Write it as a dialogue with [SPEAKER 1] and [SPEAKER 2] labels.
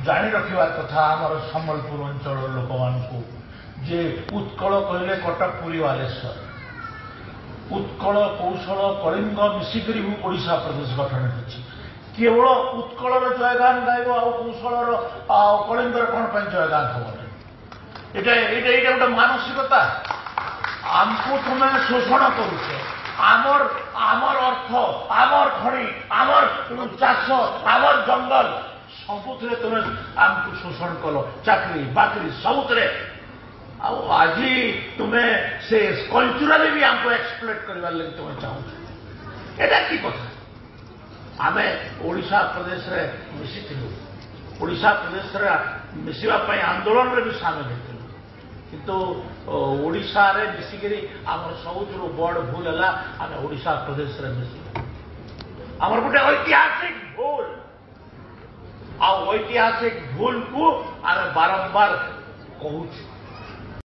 [SPEAKER 1] जानी रखा कथा आमर सम्बलपुर अंचल लोक मानू जे उत्कल कहले कटक पुरी बालेश्वर उत्कल कौशल कलिंग मिसिक ओडिशा प्रदेश गठन होती केवल उत्कल जयगान गायब कौशल कलिंगर कौन जयगान हम गोटे मानसिकता आमको तुम शोषण करुच आमर आमर अर्थ आमर खଣି आमर चाष आमर जंगल सबुथे तुम आमको शोषण कल चाकरी बाकरी सबुथे आज तुम्हें से कल्चराली भी आमको एक्सप्लोइट करने लगे तुम्हें चाहूँ एटा की कथा आम ओडिशा प्रदेश रे मिसिथिलु ओडिशा प्रदेश रे मिसिबा पई आंदोलन रे भी शामिल होइथिलु किंतु ओडिशा रे मिसिकरी हमर सबुठु बड़ भूल हला आम ओडिशा प्रदेश रे मिसिलु हमर गोटे ऐतिहासिक भूल आ ऐतिहासिक भूल को आम बारंबार कहूँ